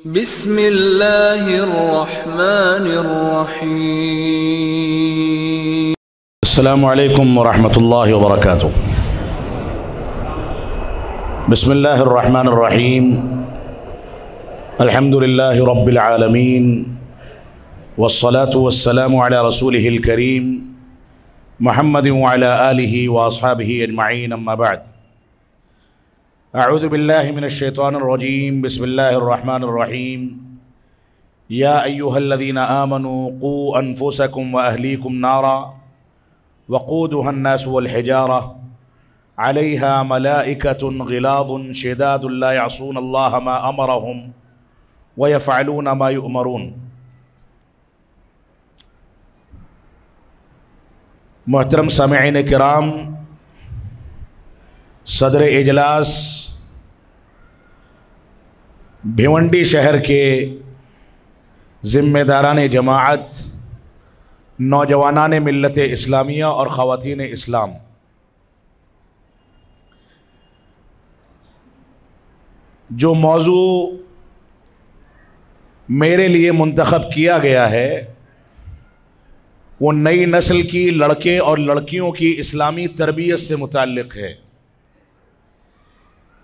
بسم اللہ الرحمن الرحیم۔ السلام علیکم ورحمۃ اللہ وبرکاتہ۔ بسم اللہ الرحمن الرحیم۔ الحمد للہ رب العالمین والصلاة والسلام علی رسولہ الکریم محمد وعلی آلہ واصحابہ اجمعین، اما بعد۔ اعوذ باللہ من الشیطان الرجیم، بسم اللہ الرحمن الرحیم۔ یا ایہا الذین آمنوا قوا انفسکم واہلیکم نارا وقودها الناس والحجارہ علیہا ملائکۃ غلاظ شداد لا یعصون اللہ ما امرہم ویفعلون ما یؤمرون۔ محترم سامعین کرام، صدر اجلاس بھیونڈی شہر کے ذمہ داران جماعت، نوجوانان ملت اسلامیہ اور خواتین اسلام، جو موضوع میرے لیے منتخب کیا گیا ہے وہ نئی نسل کی لڑکے اور لڑکیوں کی اسلامی تربیت سے متعلق ہے۔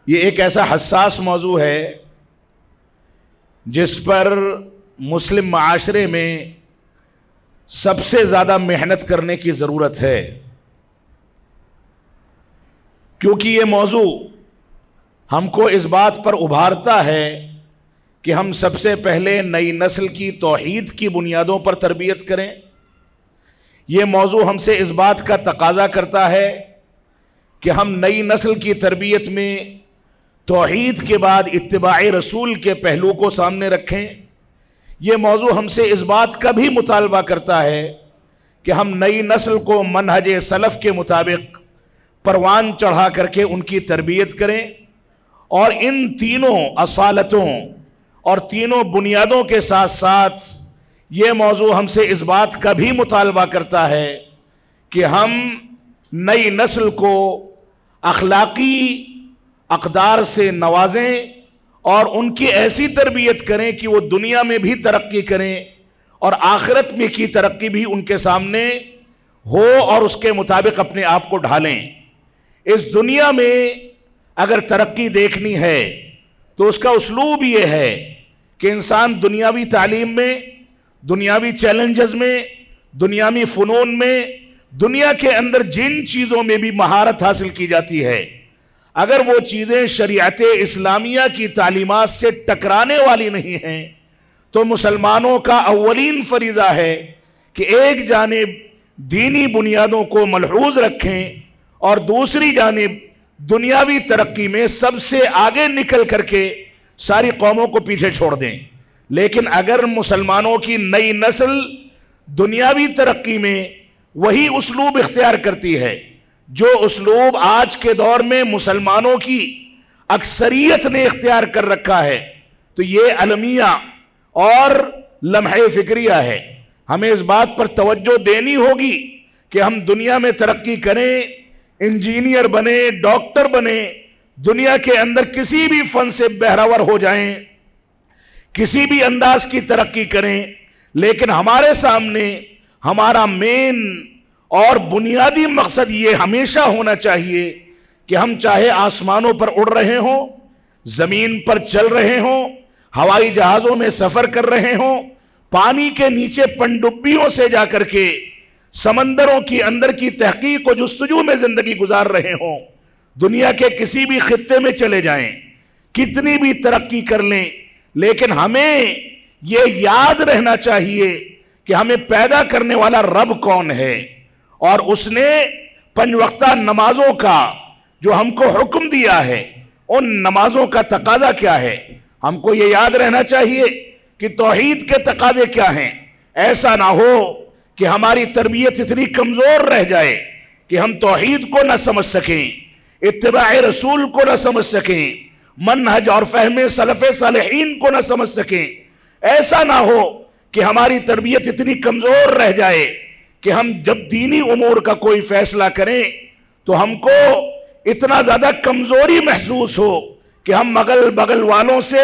یہ ایک ایسا حساس موضوع ہے جس پر مسلم معاشرے میں سب سے زیادہ محنت کرنے کی ضرورت ہے، کیونکہ یہ موضوع ہم کو اس بات پر ابھارتا ہے کہ ہم سب سے پہلے نئی نسل کی توحید کی بنیادوں پر تربیت کریں۔ یہ موضوع ہم سے اس بات کا تقاضا کرتا ہے کہ ہم نئی نسل کی تربیت میں توحید کے بعد اتباع رسول کے پہلو کو سامنے رکھیں۔ یہ موضوع ہم سے اس بات کا بھی مطالبہ کرتا ہے کہ ہم نئی نسل کو منہج سلف کے مطابق پروان چڑھا کر کے ان کی تربیت کریں، اور ان تینوں اصالتوں اور تینوں بنیادوں کے ساتھ ساتھ یہ موضوع ہم سے اس بات کا بھی مطالبہ کرتا ہے کہ ہم نئی نسل کو اخلاقی اقدار سے نوازیں اور ان کی ایسی تربیت کریں کہ وہ دنیا میں بھی ترقی کریں اور آخرت میں کی ترقی بھی ان کے سامنے ہو، اور اس کے مطابق اپنے آپ کو ڈھالیں۔ اس دنیا میں اگر ترقی دیکھنی ہے تو اس کا اسلوب یہ ہے کہ انسان دنیاوی تعلیم میں، دنیاوی چیلنجز میں، دنیاوی فنون میں، دنیا کے اندر جن چیزوں میں بھی مہارت حاصل کی جاتی ہے، اگر وہ چیزیں شریعت اسلامیہ کی تعلیمات سے ٹکرانے والی نہیں ہیں تو مسلمانوں کا اولین فریضہ ہے کہ ایک جانب دینی بنیادوں کو ملحوظ رکھیں اور دوسری جانب دنیاوی ترقی میں سب سے آگے نکل کر کے ساری قوموں کو پیچھے چھوڑ دیں۔ لیکن اگر مسلمانوں کی نئی نسل دنیاوی ترقی میں وہی اسلوب اختیار کرتی ہے جو اسلوب آج کے دور میں مسلمانوں کی اکثریت نے اختیار کر رکھا ہے، تو یہ المیہ اور لمحہ فکریہ ہے۔ ہمیں اس بات پر توجہ دینی ہوگی کہ ہم دنیا میں ترقی کریں، انجینئر بنیں، ڈاکٹر بنیں، دنیا کے اندر کسی بھی فن سے بہرور ہو جائیں، کسی بھی انداز کی ترقی کریں، لیکن ہمارے سامنے ہمارا مین اور بنیادی مقصد یہ ہمیشہ ہونا چاہیے کہ ہم چاہے آسمانوں پر اڑ رہے ہوں، زمین پر چل رہے ہوں، ہوائی جہازوں میں سفر کر رہے ہوں، پانی کے نیچے پنڈبیوں سے جا کر کے سمندروں کی اندر کی تحقیق و جستجو میں زندگی گزار رہے ہوں، دنیا کے کسی بھی خطے میں چلے جائیں، کتنی بھی ترقی کر لیں، لیکن ہمیں یہ یاد رہنا چاہیے کہ ہمیں پیدا کرنے والا رب کون ہے، اور اس نے 5 وقتہ نمازوں کا جو ہم کو حکم دیا ہے ان نمازوں کا تقاضا کیا ہے۔ ہم کو یہ یاد رہنا چاہیے کہ توحید کے تقاضے کیا ہیں۔ ایسا نہ ہو کہ ہماری تربیت اتنی کمزور رہ جائے کہ ہم توحید کو نہ سمجھ سکیں، اتباع رسول کو نہ سمجھ سکیں، منہج اور فہم سلف صالحین کو نہ سمجھ سکیں۔ ایسا نہ ہو کہ ہماری تربیت اتنی کمزور رہ جائے کہ ہم جب دینی امور کا کوئی فیصلہ کریں تو ہم کو اتنا زیادہ کمزوری محسوس ہو کہ ہم مغل بغل والوں سے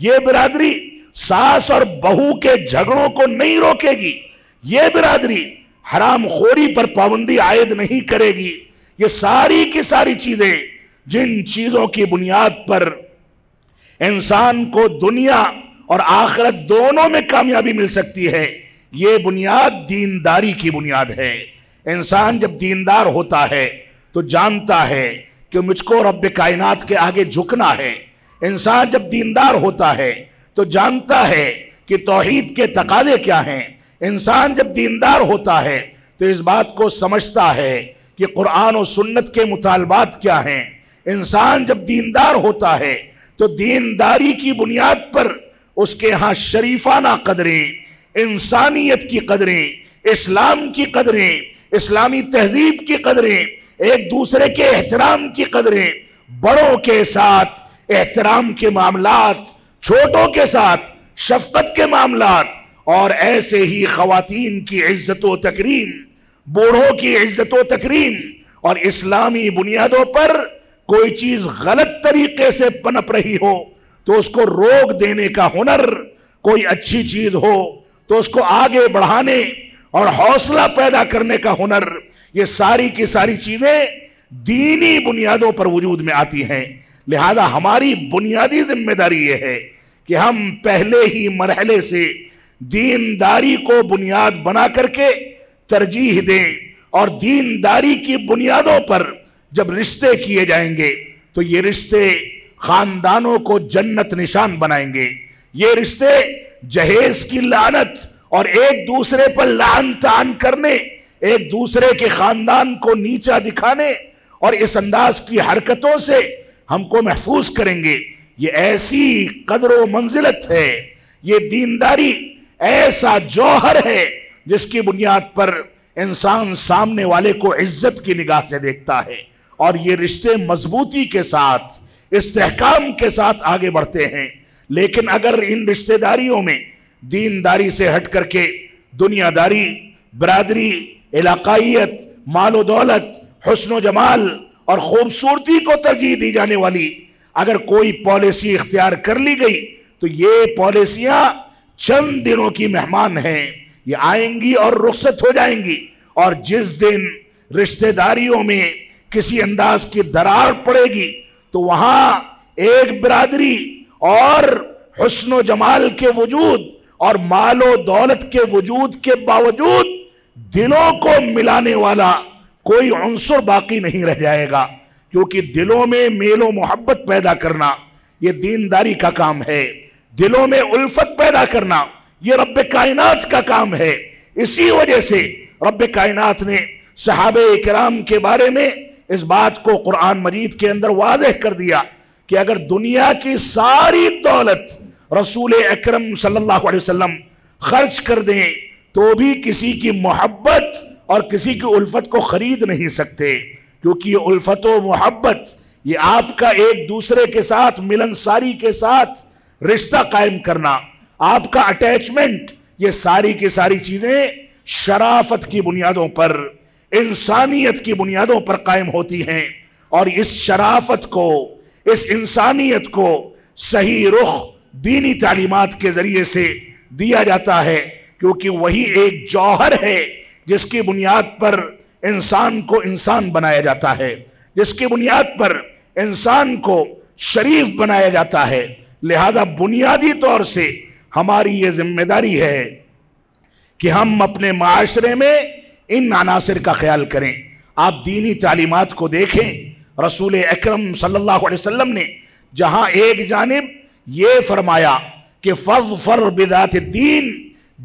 یہ برادری ساس اور بہو کے جھگڑوں کو نہیں روکے گی، یہ برادری حرام خوری پر پابندی عائد نہیں کرے گی۔ یہ ساری کی ساری چیزیں جن چیزوں کی بنیاد پر انسان کو دنیا اور آخرت دونوں میں کامیابی مل سکتی ہے، یہ بنیاد دینداری کی بنیاد ہے۔ انسان جب دیندار ہوتا ہے تو جانتا ہے کہ مجھ کو رب کائنات کے آگے جھکنا ہے۔ انسان جب دیندار ہوتا ہے تو جانتا ہے کہ توحید کے تقاضے کیا ہیں۔ انسان جب دیندار ہوتا ہے تو اس بات کو سمجھتا ہے کہ قرآن و سنت کے مطالبات کیا ہیں۔ انسان جب دیندار ہوتا ہے تو دینداری کی بنیاد پر اس کے ہاں شریفانہ قدریں، انسانیت کی قدریں، اسلام کی قدریں، اسلامی تہذیب کی قدریں، ایک دوسرے کے احترام کی قدریں، بڑوں کے ساتھ احترام کے معاملات، چھوٹوں کے ساتھ شفقت کے معاملات، اور ایسے ہی خواتین کی عزت و تکریم، بوڑھوں کی عزت و تکریم، اور اسلامی بنیادوں پر کوئی چیز غلط طریقے سے پنپ رہی ہو تو اس کو روک دینے کا ہنر، کوئی اچھی چیز ہو تو اس کو آگے بڑھانے اور حوصلہ پیدا کرنے کا ہنر، یہ ساری کی ساری چیزیں دینی بنیادوں پر وجود میں آتی ہیں۔ لہذا ہماری بنیادی ذمہ داری یہ ہے کہ ہم پہلے ہی مرحلے سے دینداری کو بنیاد بنا کر کے ترجیح دیں، اور دینداری کی بنیادوں پر جب رشتے کیے جائیں گے تو یہ رشتے خاندانوں کو جنت نشان بنائیں گے۔ یہ رشتے جہیز کی لعنت اور ایک دوسرے پر لعن طعن کرنے، ایک دوسرے کے خاندان کو نیچا دکھانے اور اس انداز کی حرکتوں سے ہم کو محفوظ کریں گے۔ یہ ایسی قدر و منزلت ہے، یہ دینداری ایسا جوہر ہے جس کی بنیاد پر انسان سامنے والے کو عزت کی نگاہ سے دیکھتا ہے، اور یہ رشتے مضبوطی کے ساتھ، استحکام کے ساتھ آگے بڑھتے ہیں۔ لیکن اگر ان رشتہ داریوں میں دینداری سے ہٹ کر کے دنیا داری، برادری، علاقائیت، مال و دولت، حسن و جمال اور خوبصورتی کو ترجیح دی جانے والی اگر کوئی پالیسی اختیار کر لی گئی تو یہ پالیسیاں چند دنوں کی مہمان ہیں، یہ آئیں گی اور رخصت ہو جائیں گی، اور جس دن رشتہ داریوں میں کسی انداز کی درار پڑے گی تو وہاں ایک برادری اور حسن و جمال کے وجود اور مال و دولت کے وجود کے باوجود دلوں کو ملانے والا کوئی عنصر باقی نہیں رہ جائے گا، کیونکہ دلوں میں میل و محبت پیدا کرنا یہ دینداری کا کام ہے، دلوں میں الفت پیدا کرنا یہ رب کائنات کا کام ہے۔ اسی وجہ سے رب کائنات نے صحابہ کرام کے بارے میں اس بات کو قرآن مجید کے اندر واضح کر دیا کہ اگر دنیا کی ساری دولت رسول اکرم صلی اللہ علیہ وسلم خرچ کر دیں تو بھی کسی کی محبت اور کسی کی الفت کو خرید نہیں سکتے، کیونکہ یہ الفت و محبت، یہ آپ کا ایک دوسرے کے ساتھ ملنساری کے ساتھ رشتہ قائم کرنا، آپ کا اٹیچمنٹ، یہ ساری کی ساری چیزیں شرافت کی بنیادوں پر، انسانیت کی بنیادوں پر قائم ہوتی ہیں، اور اس شرافت کو، اس انسانیت کو صحیح رخ دینی تعلیمات کے ذریعے سے دیا جاتا ہے، کیونکہ وہی ایک جوہر ہے جس کی بنیاد پر انسان کو انسان بنایا جاتا ہے، جس کی بنیاد پر انسان کو شریف بنایا جاتا ہے۔ لہذا بنیادی طور سے ہماری یہ ذمہ داری ہے کہ ہم اپنے معاشرے میں ان عناصر کا خیال کریں۔ آپ دینی تعلیمات کو دیکھیں، رسول اکرم صلی اللہ علیہ وسلم نے جہاں ایک جانب یہ فرمایا کہ فَاظْفَرْ بِذَاتِ الدِّین،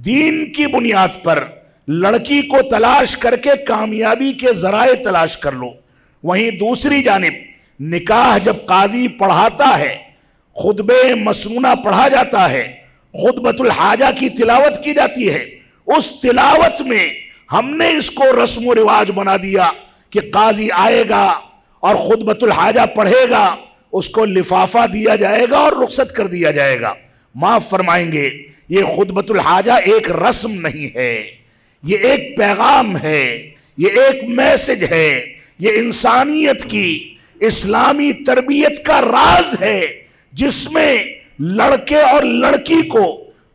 دین کی بنیاد پر لڑکی کو تلاش کر کے کامیابی کے ذرائع تلاش کر لو، وہیں دوسری جانب نکاح جب قاضی پڑھاتا ہے، خطبہ مسنونہ پڑھا جاتا ہے، خطبۃ الحاجہ کی تلاوت کی جاتی ہے، اس تلاوت میں ہم نے اس کو رسم و رواج بنا دیا کہ قاضی آئے گا اور خطبۃ الحاجہ پڑھے گا، اس کو لفافہ دیا جائے گا اور رخصت کر دیا جائے گا۔ معاف فرمائیں گے، یہ خطبۃ الحاجہ ایک رسم نہیں ہے، یہ ایک پیغام ہے، یہ ایک میسج ہے، یہ انسانیت کی اسلامی تربیت کا راز ہے، جس میں لڑکے اور لڑکی کو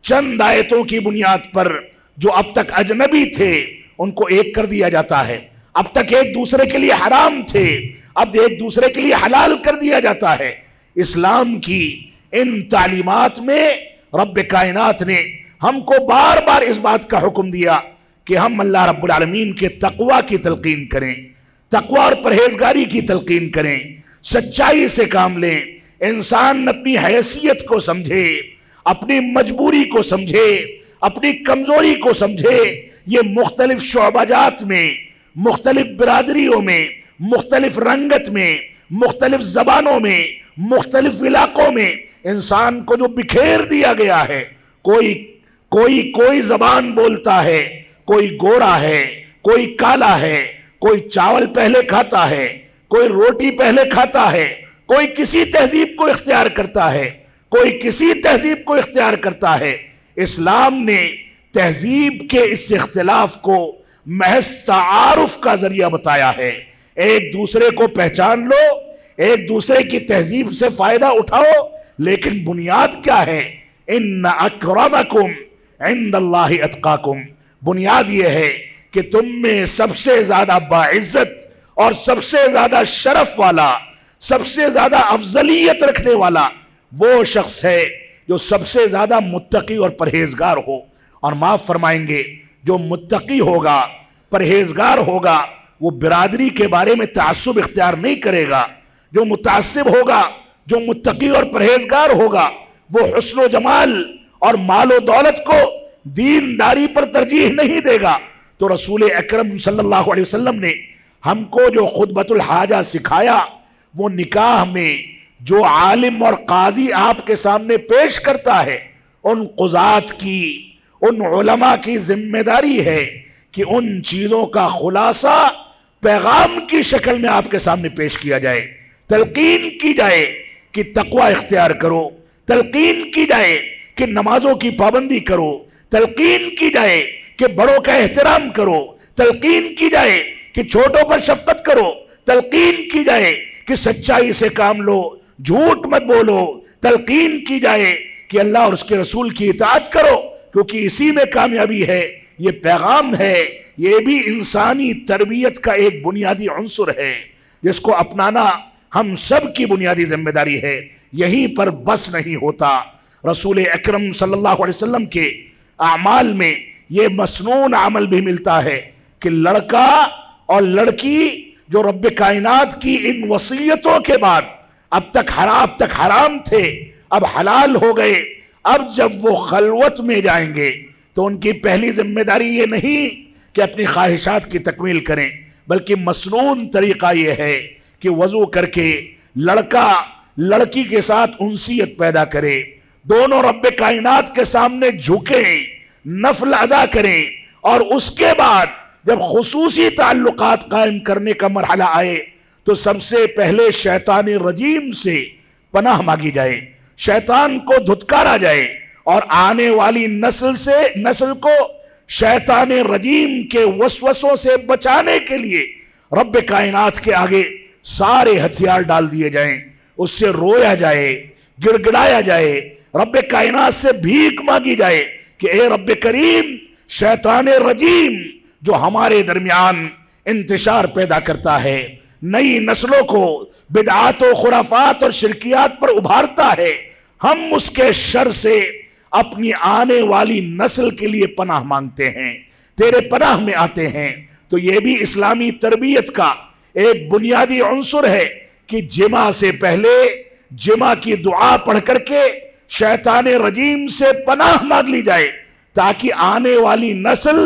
چند آیتوں کی بنیاد پر جو اب تک اجنبی تھے ان کو ایک کر دیا جاتا ہے، اب تک ایک دوسرے کے لیے حرام تھے اب ایک دوسرے کے لیے حلال کر دیا جاتا ہے۔ اسلام کی ان تعلیمات میں رب کائنات نے ہم کو بار بار اس بات کا حکم دیا کہ ہم اللہ رب العالمین کے تقوی کی تلقین کریں، تقوی اور پرہیزگاری کی تلقین کریں، سچائی سے کام لیں، انسان اپنی حیثیت کو سمجھے، اپنی مجبوری کو سمجھے، اپنی کمزوری کو سمجھے۔ یہ مختلف شعبہ جات میں، مختلف برادریوں میں، مختلف رنگت میں، مختلف زبانوں میں، مختلف علاقوں میں انسان کو جو بکھیر دیا گیا ہے، کوئی زبان بولتا ہے، کوئی گورا ہے، کوئی کالا ہے، کوئی چاول پہلے کھاتا ہے، کوئی روٹی پہلے کھاتا ہے، کوئی کسی تہذیب کو اختیار کرتا ہے، کوئی کسی تہذیب کو اختیار کرتا ہے۔ اسلام نے تہذیب کے اس اختلاف کو محض تعارف کا ذریعہ بتایا ہے۔ ایک دوسرے کو پہچان لو، ایک دوسرے کی تہذیب سے فائدہ اٹھاؤ، لیکن بنیاد کیا ہے؟ ان اکرمکم عند اللہ اتقاکم۔ بنیاد یہ ہے کہ تم میں سب سے زیادہ باعزت اور سب سے زیادہ شرف والا، سب سے زیادہ افضلیت رکھنے والا وہ شخص ہے جو سب سے زیادہ متقی اور پرہیزگار ہو۔ اور معاف فرمائیں گے، جو متقی ہوگا، پرہیزگار ہوگا، وہ برادری کے بارے میں تعصب اختیار نہیں کرے گا۔ جو متعصب ہوگا، جو متقی اور پرہیزگار ہوگا، وہ حسن و جمال اور مال و دولت کو دینداری پر ترجیح نہیں دے گا۔ تو رسول اکرم صلی اللہ علیہ وسلم نے ہم کو جو خطبۃ الحاجہ سکھایا، وہ نکاح میں جو عالم اور قاضی آپ کے سامنے پیش کرتا ہے، ان قضات کی، ان علماء کی ذمہ داری ہے کہ ان چیزوں کا خلاصہ پیغام کی شکل میں آپ کے سامنے پیش کیا جائے، تلقین کی جائے کہ تقوی اختیار کرو، تلقین کی جائے کہ نمازوں کی پابندی کرو، تلقین کی جائے کہ بڑوں کا احترام کرو، تلقین کی جائے کہ چھوٹوں پر شفقت کرو، تلقین کی جائے کہ سچائی سے کام لو، جھوٹ مت بولو، تلقین کی جائے کہ اللہ اور اس کے رسول کی اطاعت کرو، کیونکہ اسی میں کامیابی ہے۔ یہ پیغام ہے، یہ بھی انسانی تربیت کا ایک بنیادی عنصر ہے جس کو اپنانا ہم سب کی بنیادی ذمہ داری ہے۔ یہیں پر بس نہیں ہوتا، رسول اکرم صلی اللہ علیہ وسلم کے اعمال میں یہ مسنون عمل بھی ملتا ہے کہ لڑکا اور لڑکی جو رب کائنات کی ان وصیتوں کے بعد اب تک حرام تھے، اب حلال ہو گئے، اب جب وہ خلوت میں جائیں گے تو ان کی پہلی ذمہ داری یہ نہیں کہ اپنی خواہشات کی تکمیل کریں، بلکہ مسنون طریقہ یہ ہے کہ وضو کر کے لڑکا لڑکی کے ساتھ انسیت پیدا کرے، دونوں رب کائنات کے سامنے جھکیں، نفل ادا کریں، اور اس کے بعد جب خصوصی تعلقات قائم کرنے کا مرحلہ آئے تو سب سے پہلے شیطان رجیم سے پناہ مانگی جائے، شیطان کو دھتکارا جائے، اور آنے والی نسل کو شیطان رجیم کے وسوسوں سے بچانے کے لیے رب کائنات کے آگے سارے ہتھیار ڈال دیے جائیں، اس سے رویا جائے، گڑ گڑایا جائے، رب کائنات سے بھیک مانگی جائے کہ اے رب کریم، شیطان رجیم جو ہمارے درمیان انتشار پیدا کرتا ہے، نئی نسلوں کو بدعات و خرافات اور شرکیات پر ابھارتا ہے، ہم اس کے شر سے اپنی آنے والی نسل کے لیے پناہ مانگتے ہیں، تیرے پناہ میں آتے ہیں۔ تو یہ بھی اسلامی تربیت کا ایک بنیادی عنصر ہے کہ جمعہ سے پہلے جمعہ کی دعا پڑھ کر کے شیطان رجیم سے پناہ مانگ لی جائے، تاکہ آنے والی نسل،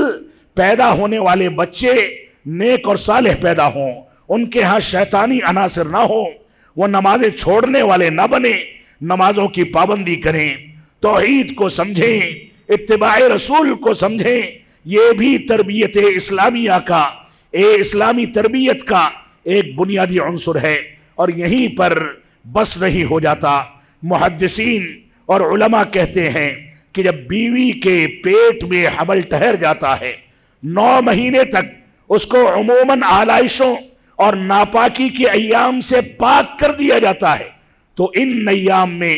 پیدا ہونے والے بچے نیک اور صالح پیدا ہوں، ان کے ہاں شیطانی عناصر نہ ہوں، وہ نمازیں چھوڑنے والے نہ بنے، نمازوں کی پابندی کریں، توحید کو سمجھیں، اتباع رسول کو سمجھیں۔ یہ بھی تربیت اسلامیہ کا، اسلامی تربیت کا ایک بنیادی عنصر ہے۔ اور یہیں پر بس نہیں ہو جاتا، محدثین اور علماء کہتے ہیں کہ جب بیوی کے پیٹ میں حمل ٹھہر جاتا ہے، 9 مہینے تک اس کو عموماً آلائشوں اور ناپاکی کے ایام سے پاک کر دیا جاتا ہے، تو ان ایام میں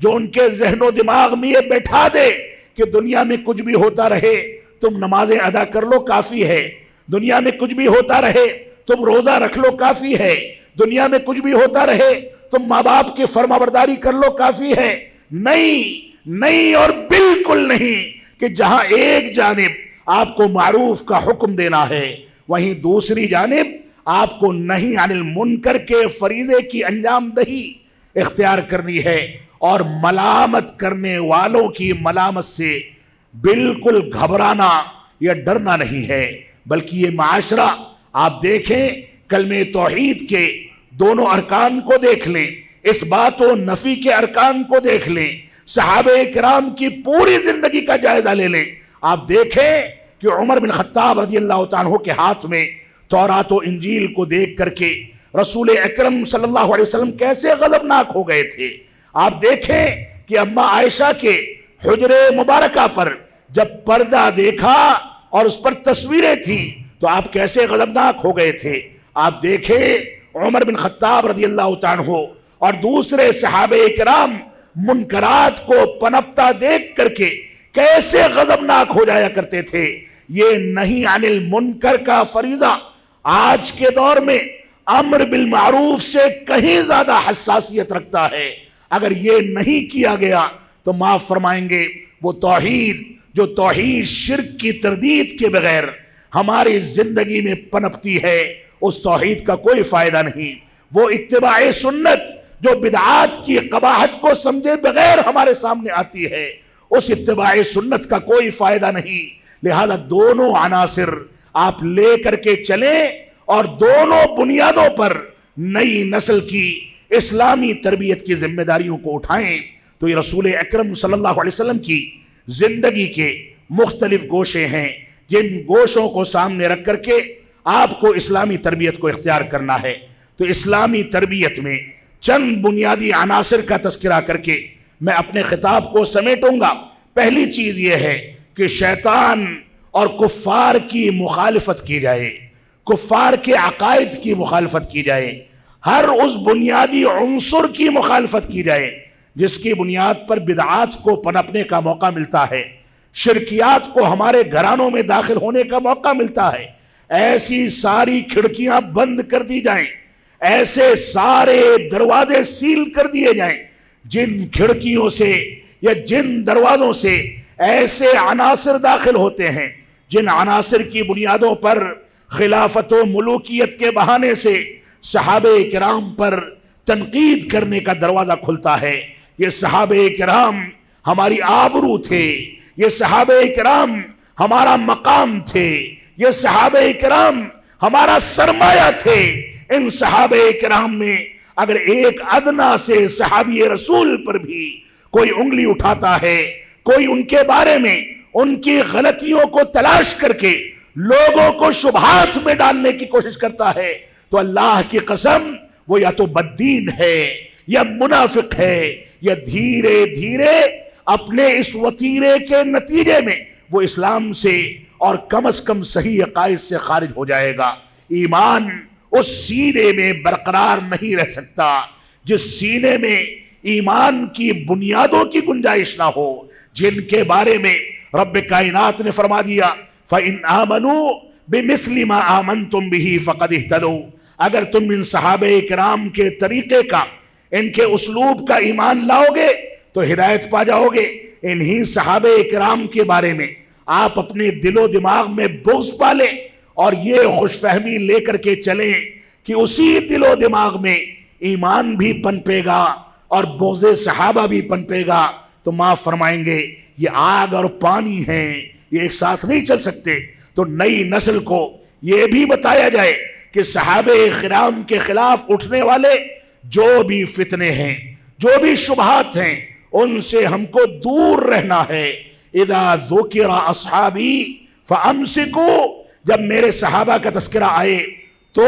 جو ان کے ذہن و دماغ میں یہ بیٹھا دے کہ دنیا میں کچھ بھی ہوتا رہے تم نمازیں ادا کر لو کافی ہے، دنیا میں کچھ بھی ہوتا رہے تم روزہ رکھ لو کافی ہے، دنیا میں کچھ بھی ہوتا رہے تم ماں باپ کی فرما برداری کر لو کافی ہے، نہیں اور بالکل نہیں، کہ جہاں ایک جانب آپ کو معروف کا حکم دینا ہے وہیں دوسری جانب آپ کو نہی عن المنکر کے فریضے کی انجام دہی اختیار کرنی ہے، اور ملامت کرنے والوں کی ملامت سے بالکل گھبرانا یا ڈرنا نہیں ہے، بلکہ یہ معاشرہ آپ دیکھیں کلمہ توحید کے دونوں ارکان کو دیکھ لیں، اثبات و نفی کے ارکان کو دیکھ لیں، صحابہ کرام کی پوری زندگی کا جائزہ لے لیں، آپ دیکھیں کہ عمر بن خطاب رضی اللہ تعالیٰ عنہ کے ہاتھ میں تورات و انجیل کو دیکھ کر کے رسول اکرم صلی اللہ علیہ وسلم کیسے غضبناک ہو گئے تھے۔ آپ دیکھیں کہ اماں عائشہ کے حجر مبارکہ پر جب پردہ دیکھا اور اس پر تصویریں تھیں تو آپ کیسے غضبناک ہو گئے تھے۔ آپ دیکھیں عمر بن خطاب رضی اللہ تعالیٰ عنہ اور دوسرے صحابہ کرام منکرات کو پنپتا دیکھ کر کے کیسے غضبناک ہو جایا کرتے تھے۔ یہ نہی عن المنکر کا فریضہ آج کے دور میں امر بالمعروف سے کہیں زیادہ حساسیت رکھتا ہے۔ اگر یہ نہیں کیا گیا تو معاف فرمائیں گے وہ توحید جو توحید شرک کی تردید کے بغیر ہماری زندگی میں پنپتی ہے، اس توحید کا کوئی فائدہ نہیں۔ وہ اتباع سنت جو بدعات کی قباحت کو سمجھے بغیر ہمارے سامنے آتی ہے، اس اتباع سنت کا کوئی فائدہ نہیں۔ لہذا دونوں عناصر آپ لے کر کے چلیں اور دونوں بنیادوں پر نئی نسل کی اسلامی تربیت کی ذمہ داریوں کو اٹھائیں۔ تو یہ رسول اکرم صلی اللہ علیہ وسلم کی زندگی کے مختلف گوشے ہیں جن گوشوں کو سامنے رکھ کر کے آپ کو اسلامی تربیت کو اختیار کرنا ہے۔ تو اسلامی تربیت میں چند بنیادی عناصر کا تذکرہ کر کے میں اپنے خطاب کو سمیٹوں گا۔ پہلی چیز یہ ہے کہ شیطان اور کفار کی مخالفت کی جائے، کفار کے عقائد کی مخالفت کی جائے، ہر اس بنیادی عنصر کی مخالفت کی جائے جس کی بنیاد پر بدعات کو پنپنے کا موقع ملتا ہے، شرکیات کو ہمارے گھرانوں میں داخل ہونے کا موقع ملتا ہے۔ ایسی ساری کھڑکیاں بند کر دی جائیں، ایسے سارے دروازے سیل کر دیے جائیں جن کھڑکیوں سے یا جن دروازوں سے ایسے عناصر داخل ہوتے ہیں جن عناصر کی بنیادوں پر خلافت و ملوکیت کے بہانے سے صحابہ کرام پر تنقید کرنے کا دروازہ کھلتا ہے۔ یہ صحابہ کرام ہماری آبرو تھے، یہ صحابہ کرام ہمارا مقام تھے، یہ صحابہ کرام ہمارا سرمایہ تھے۔ ان صحابہ کرام میں اگر ایک ادنا سے صحابی رسول پر بھی کوئی انگلی اٹھاتا ہے، کوئی ان کے بارے میں ان کی غلطیوں کو تلاش کر کے لوگوں کو شبہات میں ڈالنے کی کوشش کرتا ہے، تو اللہ کی قسم وہ یا تو بددین ہے یا منافق ہے، یا دھیرے دھیرے اپنے اس وطیرے کے نتیجے میں وہ اسلام سے اور کم از کم صحیح عقائد سے خارج ہو جائے گا۔ ایمان اس سینے میں برقرار نہیں رہ سکتا جس سینے میں ایمان کی بنیادوں کی گنجائش نہ ہو، جن کے بارے میں رب کائنات نے فرما دیا فَإِنْ آمَنُوا بِمِثْلِ مَا آمَنْتُمْ بِهِ فَقَدْ اهْتَدَوْا۔ اگر تم ان صحابہ کرام کے طریقے کا، ان کے اسلوب کا ایمان لاؤ گے تو ہدایت پا جاؤ گے۔ انہی صحابہ کرام کے بارے میں آپ اپنے دل و دماغ میں بغض پالیں اور یہ خوش فہمی لے کر کے چلیں کہ اسی دل و دماغ میں ایمان بھی پنپے گا اور بغض صحابہ بھی پنپے گا، تو معاف فرمائیں گے یہ آگ اور پانی ہیں، یہ ایک ساتھ نہیں چل سکتے۔ تو نئی نسل کو یہ بھی بتایا جائے کہ صحابہ کرام کے خلاف اٹھنے والے جو بھی فتنے ہیں، جو بھی شبہات ہیں، ان سے ہم کو دور رہنا ہے۔ اذا ذکر اصحابی فامسکوا، جب میرے صحابہ کا تذکرہ آئے تو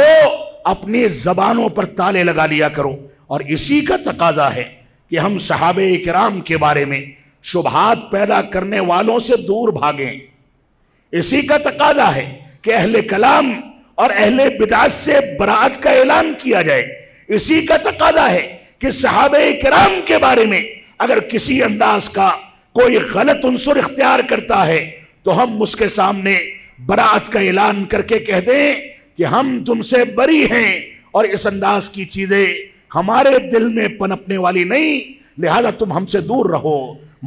اپنی زبانوں پر تالے لگا لیا کرو۔ اور اسی کا تقاضا ہے کہ ہم صحابہ کرام کے بارے میں شبہات پیدا کرنے والوں سے دور بھاگیں۔ اسی کا تقاضا ہے کہ اہل کلام اور اہل بدعت سے براءت کا اعلان کیا جائے۔ اسی کا تقاضا ہے کہ صحابہ کرام کے بارے میں اگر کسی انداز کا کوئی غلط عنصر اختیار کرتا ہے تو ہم اس کے سامنے براعت کا اعلان کر کے کہہ دیں کہ ہم تم سے بری ہیں اور اس انداز کی چیزیں ہمارے دل میں پنپنے والی نہیں، لہذا تم ہم سے دور رہو۔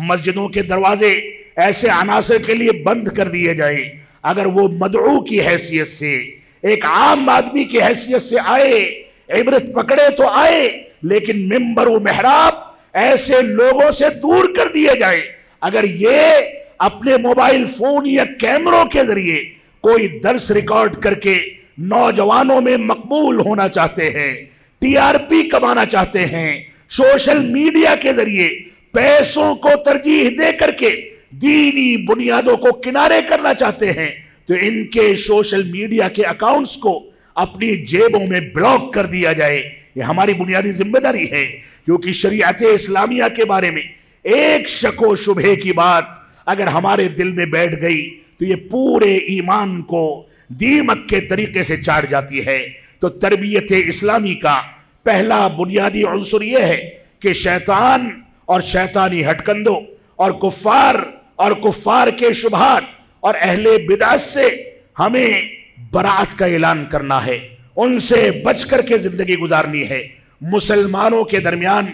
مسجدوں کے دروازے ایسے عناصر کے لیے بند کر دیے جائیں، اگر وہ مدعو کی حیثیت سے، ایک عام آدمی کی حیثیت سے آئے، عبرت پکڑے تو آئے، لیکن ممبر و محراب ایسے لوگوں سے دور کر دیے جائیں۔ اگر یہ اپنے موبائل فون یا کیمروں کے ذریعے کوئی درس ریکارڈ کر کے نوجوانوں میں مقبول ہونا چاہتے ہیں، ٹی آر پی کمانا چاہتے ہیں، سوشل میڈیا کے ذریعے پیسوں کو ترجیح دے کر کے دینی بنیادوں کو کنارے کرنا چاہتے ہیں، تو ان کے سوشل میڈیا کے اکاؤنٹس کو اپنی جیبوں میں بلاک کر دیا جائے۔ یہ ہماری بنیادی ذمہ داری ہے، کیونکہ شریعت اسلامیہ کے بارے میں ایک شک و شبہے کی بات اگر ہمارے دل میں بیٹھ گئی تو یہ پورے ایمان کو دیمک کے طریقے سے چاٹ جاتی ہے۔ تو تربیت اسلامی کا پہلا بنیادی عنصر یہ ہے کہ شیطان اور شیطانی ہٹکندوں اور کفار کے شبہات اور اہل بدعت سے ہمیں براعت کا اعلان کرنا ہے، ان سے بچ کر کے زندگی گزارنی ہے۔ مسلمانوں کے درمیان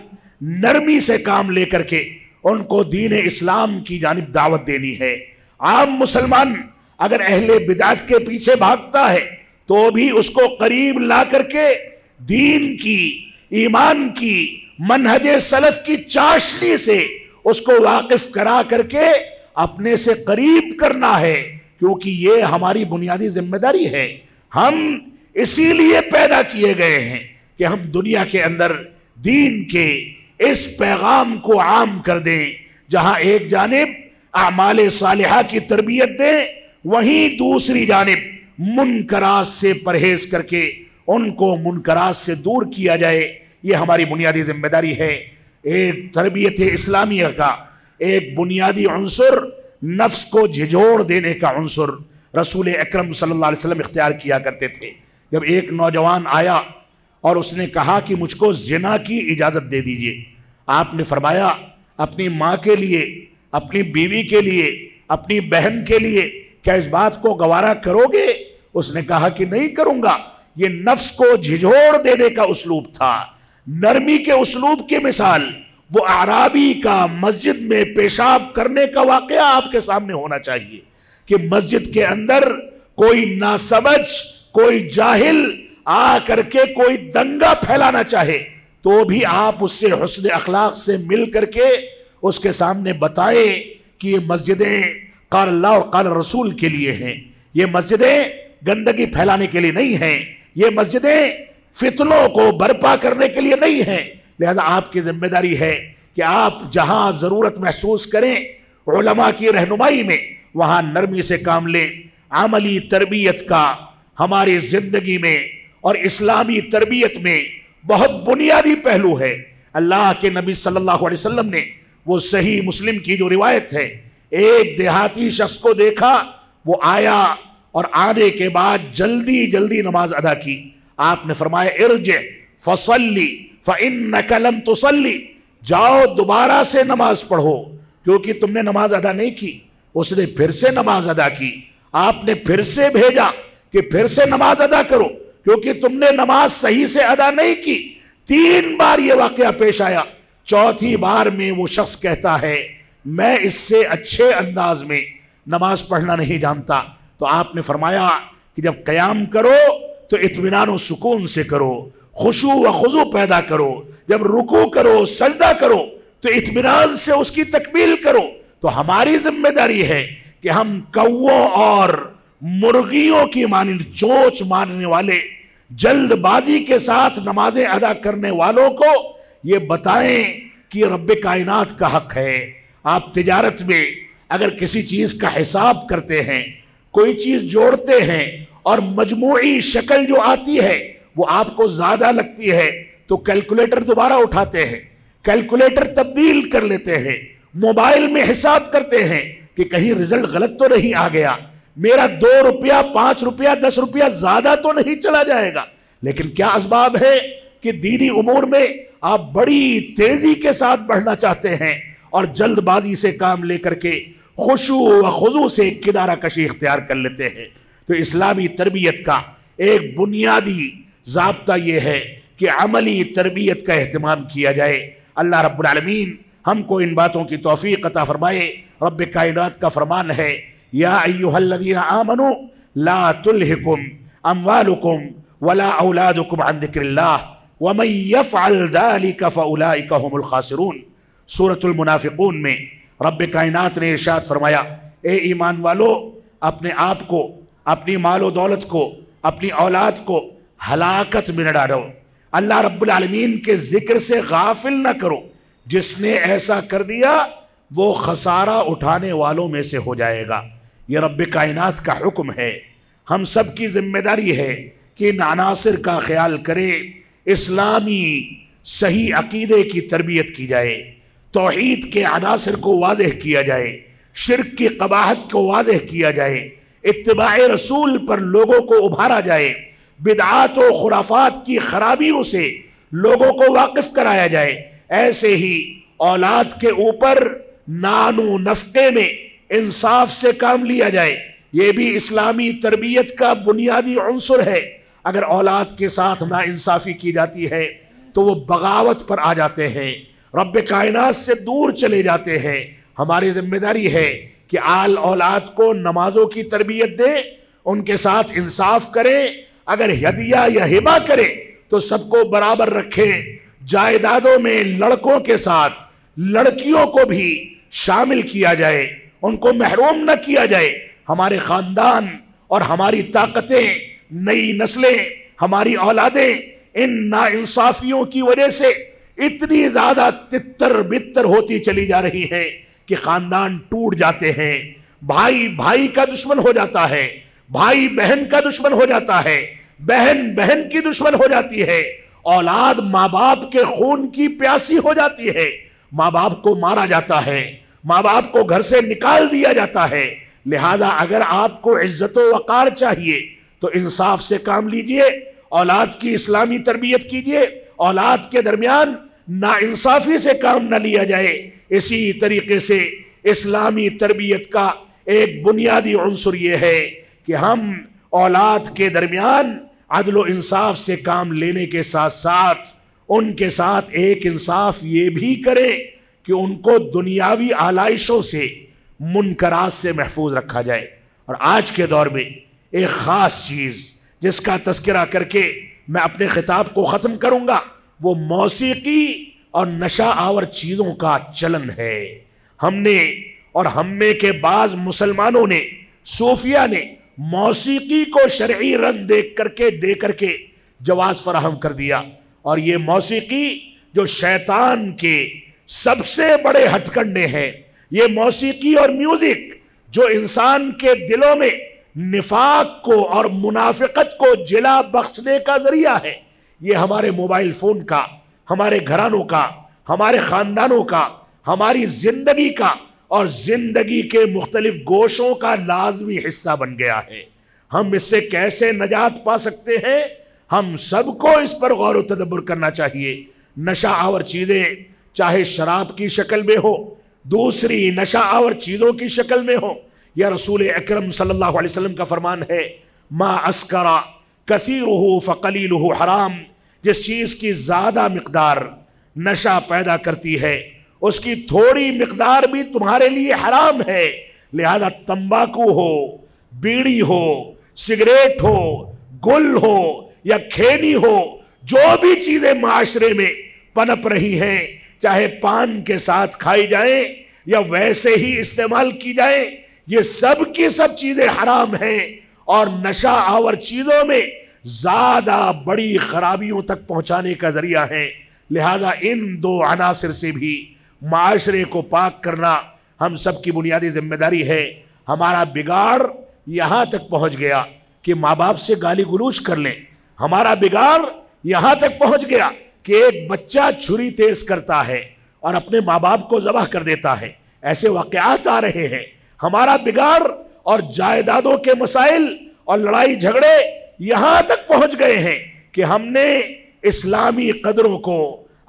نرمی سے کام لے کر کے ان کو دین اسلام کی جانب دعوت دینی ہے۔ عام مسلمان اگر اہل بدعت کے پیچھے بھاگتا ہے تو بھی اس کو قریب لا کر کے دین کی، ایمان کی، منہج سلف کی چاشنی سے اس کو واقف کرا کر کے اپنے سے قریب کرنا ہے، کیونکہ یہ ہماری بنیادی ذمہ داری ہے۔ ہم اسی لیے پیدا کیے گئے ہیں کہ ہم دنیا کے اندر دین کے اس پیغام کو عام کر دیں، جہاں ایک جانب اعمال صالحہ کی تربیت دیں، وہیں دوسری جانب منکرات سے پرہیز کر کے ان کو منکرات سے دور کیا جائے۔ یہ ہماری بنیادی ذمہ داری ہے۔ ایک تربیت اسلامیہ کا ایک بنیادی عنصر نفس کو جھجوڑ دینے کا عنصر رسول اکرم صلی اللہ علیہ وسلم اختیار کیا کرتے تھے۔ جب ایک نوجوان آیا اور اس نے کہا کہ مجھ کو زنا کی اجازت دے دیجئے، آپ نے فرمایا اپنی ماں کے لیے، اپنی بیوی کے لیے، اپنی بہن کے لیے کیا اس بات کو گوارا کرو گے؟ اس نے کہا کہ نہیں کروں گا۔ یہ نفس کو جھجوڑ دینے کا اسلوب تھا، نرمی کے اسلوب کی مثال وہ اعرابی کا مسجد میں پیشاب کرنے کا واقعہ آپ کے سامنے ہونا چاہیے کہ مسجد کے اندر کوئی ناسمجھ، کوئی جاہل آ کر کے کوئی دنگا پھیلانا چاہے تو بھی آپ اس سے حسن اخلاق سے مل کر کے اس کے سامنے بتائیں کہ یہ مسجدیں قال اللہ اور قال رسول کے لیے ہیں، یہ مسجدیں گندگی پھیلانے کے لیے نہیں ہیں، یہ مسجدیں فتنوں کو برپا کرنے کے لیے نہیں ہیں۔ لہذا آپ کی ذمہ داری ہے کہ آپ جہاں ضرورت محسوس کریں علماء کی رہنمائی میں، وہاں نرمی سے کام لیں۔ عملی تربیت کا ہماری زندگی میں اور اسلامی تربیت میں بہت بنیادی پہلو ہے۔ اللہ کے نبی صلی اللہ علیہ وسلم نے وہ صحیح مسلم کی جو روایت ہے، ایک دیہاتی شخص کو دیکھا، وہ آیا اور آنے کے بعد جلدی جلدی نماز ادا کی۔ آپ نے فرمایا ارجع فصلی فإنک لم تصلی، جاؤ دوبارہ سے نماز پڑھو کیونکہ تم نے نماز ادا نہیں کی۔ اس نے پھر سے نماز ادا کی، آپ نے پھر سے بھیجا کہ پھر سے نماز ادا کرو کیونکہ تم نے نماز صحیح سے ادا نہیں کی۔ 3 بار یہ واقعہ پیش آیا، چوتھی بار میں وہ شخص کہتا ہے میں اس سے اچھے انداز میں نماز پڑھنا نہیں جانتا۔ تو آپ نے فرمایا کہ جب قیام کرو تو اطمینان و سکون سے کرو، خشوع و خضوع پیدا کرو، جب رکوع کرو، سجدہ کرو تو اطمینان سے اس کی تکمیل کرو۔ تو ہماری ذمہ داری ہے کہ ہم کووں اور مرغیوں کی مانند چونچ مارنے والے، جلد بازی کے ساتھ نمازیں ادا کرنے والوں کو یہ بتائیں کہ رب کائنات کا حق ہے۔ آپ تجارت میں اگر کسی چیز کا حساب کرتے ہیں، کوئی چیز جوڑتے ہیں اور مجموعی شکل جو آتی ہے وہ آپ کو زیادہ لگتی ہے تو کیلکولیٹر دوبارہ اٹھاتے ہیں، کیلکولیٹر تبدیل کر لیتے ہیں، موبائل میں حساب کرتے ہیں کہ کہیں رزلٹ غلط تو نہیں آ گیا، میرا 2 روپیہ 5 روپیہ 10 روپیہ زیادہ تو نہیں چلا جائے گا۔ لیکن کیا اسباب ہے کہ دینی امور میں آپ بڑی تیزی کے ساتھ بڑھنا چاہتے ہیں اور جلد بازی سے کام لے کر کے خشوع و خضوع سے کنارہ کشی اختیار کر لیتے ہیں۔ تو اسلامی تربیت کا ایک بنیادی ضابطہ یہ ہے کہ عملی تربیت کا اہتمام کیا جائے۔ اللہ رب العالمین ہم کو ان باتوں کی توفیق عطا فرمائے۔ رب کائنات کا فرمان ہے، یا ایھا الذین آمنوا لا تلہکم اموالکم ولا اولادکم عن ذکر اللہ ومن یفعل ذلک فاولئک هم الخاسرون۔ سورۃ المنافقون میں رب کائنات نے ارشاد فرمایا، اے ایمان والو، اپنے آپ کو، اپنی مال و دولت کو، اپنی اولاد کو ہلاکت میں نہ ڈالو، اللہ رب العالمین کے ذکر سے غافل نہ کرو۔ جس نے ایسا کر دیا وہ خسارہ اٹھانے والوں میں سے ہو جائے گا۔ یہ رب کائنات کا حکم ہے۔ ہم سب کی ذمہ داری ہے کہ ان عناصر کا خیال کرے، اسلامی صحیح عقیدے کی تربیت کی جائے، توحید کے عناصر کو واضح کیا جائے، شرک کی قباحت کو واضح کیا جائے، اتباع رسول پر لوگوں کو ابھارا جائے، بدعات و خرافات کی خرابیوں سے لوگوں کو واقف کرایا جائے۔ ایسے ہی اولاد کے اوپر نان و نفقے میں انصاف سے کام لیا جائے، یہ بھی اسلامی تربیت کا بنیادی عنصر ہے۔ اگر اولاد کے ساتھ ناانصافی کی جاتی ہے تو وہ بغاوت پر آ جاتے ہیں، رب کائنات سے دور چلے جاتے ہیں۔ ہماری ذمہ داری ہے کہ آل اولاد کو نمازوں کی تربیت دیں، ان کے ساتھ انصاف کریں، اگر ہدیہ یا ہبہ کریں تو سب کو برابر رکھیں، جائیدادوں میں لڑکوں کے ساتھ لڑکیوں کو بھی شامل کیا جائے، ان کو محروم نہ کیا جائے۔ ہمارے خاندان اور ہماری طاقتیں، نئی نسلیں، ہماری اولادیں ان ناانصافیوں کی وجہ سے اتنی زیادہ تتر بتر ہوتی چلی جا رہی ہیں کہ خاندان ٹوٹ جاتے ہیں، بھائی بھائی کا دشمن ہو جاتا ہے، بھائی بہن کا دشمن ہو جاتا ہے، بہن بہن کی دشمن ہو جاتی ہے، اولاد ماں باپ کے خون کی پیاسی ہو جاتی ہے، ماں باپ کو مارا جاتا ہے، ماں باپ کو گھر سے نکال دیا جاتا ہے۔ لہذا اگر آپ کو عزت و وقار چاہیے تو انصاف سے کام لیجئے، اولاد کی اسلامی تربیت کیجئے، اولاد کے درمیان ناانصافی سے کام نہ لیا جائے۔ اسی طریقے سے اسلامی تربیت کا ایک بنیادی عنصر یہ ہے کہ ہم اولاد کے درمیان عدل و انصاف سے کام لینے کے ساتھ ساتھ ان کے ساتھ ایک انصاف یہ بھی کریں کہ ان کو دنیاوی آلائشوں سے، منکرات سے محفوظ رکھا جائے۔ اور آج کے دور میں ایک خاص چیز جس کا تذکرہ کر کے میں اپنے خطاب کو ختم کروں گا، وہ موسیقی اور نشہ آور چیزوں کا چلن ہے۔ ہم نے اور ہم میں کے بعض مسلمانوں نے، صوفیہ نے موسیقی کو شرعی رنگ دے کر کے جواز فراہم کر دیا، اور یہ موسیقی جو شیطان کے سب سے بڑے ہتھ کنڈے ہیں، یہ موسیقی اور میوزک جو انسان کے دلوں میں نفاق کو اور منافقت کو جلا بخشنے کا ذریعہ ہے، یہ ہمارے موبائل فون کا، ہمارے گھرانوں کا، ہمارے خاندانوں کا، ہماری زندگی کا اور زندگی کے مختلف گوشوں کا لازمی حصہ بن گیا ہے۔ ہم اس سے کیسے نجات پا سکتے ہیں؟ ہم سب کو اس پر غور و تدبر کرنا چاہیے۔ نشہ آور چیزیں چاہے شراب کی شکل میں ہو، دوسری نشہ آور چیزوں کی شکل میں ہو، یا رسول اکرم صلی اللہ علیہ وسلم کا فرمان ہے، ما اسکرا کثیرہ فقلیلہ حرام، جس چیز کی زیادہ مقدار نشہ پیدا کرتی ہے اس کی تھوڑی مقدار بھی تمہارے لیے حرام ہے۔ لہذا تمباکو ہو، بیڑی ہو، سگریٹ ہو، گل ہو یا کھینی ہو، جو بھی چیزیں معاشرے میں پنپ رہی ہیں، چاہے پان کے ساتھ کھائی جائیں یا ویسے ہی استعمال کی جائیں، یہ سب کی سب چیزیں حرام ہیں اور نشہ آور چیزوں میں زیادہ بڑی خرابیوں تک پہنچانے کا ذریعہ ہیں۔ لہذا ان دو عناصر سے بھی معاشرے کو پاک کرنا ہم سب کی بنیادی ذمہ داری ہے۔ ہمارا بگاڑ یہاں تک پہنچ گیا کہ ماں باپ سے گالی گلوچ کر لیں، ہمارا بگاڑ یہاں تک پہنچ گیا کہ ایک بچہ چھری تیز کرتا ہے اور اپنے ماں باپ کو ذبح کر دیتا ہے، ایسے واقعات آ رہے ہیں۔ ہمارا بگاڑ اور جائیدادوں کے مسائل اور لڑائی جھگڑے یہاں تک پہنچ گئے ہیں کہ ہم نے اسلامی قدروں کو،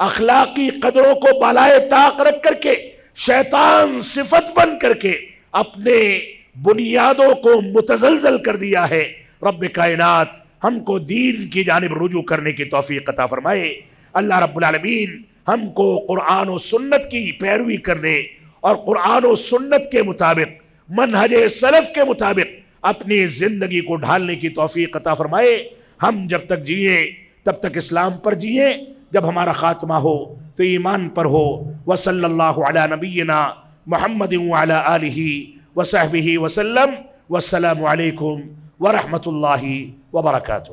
اخلاقی قدروں کو بالائے طاق رکھ کر کے شیطان صفت بن کر کے اپنے بنیادوں کو متزلزل کر دیا ہے۔ رب کائنات ہم کو دین کی جانب رجوع کرنے کی توفیق عطا فرمائے۔ اللہ رب العالمین ہم کو قرآن و سنت کی پیروی کرنے اور قرآن و سنت کے مطابق منہج سلف کے مطابق اپنی زندگی کو ڈھالنے کی توفیق عطا فرمائے۔ ہم جب تک جئیں تب تک اسلام پر جئیں، جب ہمارا خاتمہ ہو تو ایمان پر ہو۔ وصلی اللہ علی نبینا محمد وعلی آلہ وصحبہ وسلم۔ والسلام علیکم ورحمۃ اللہ وبرکاتہ۔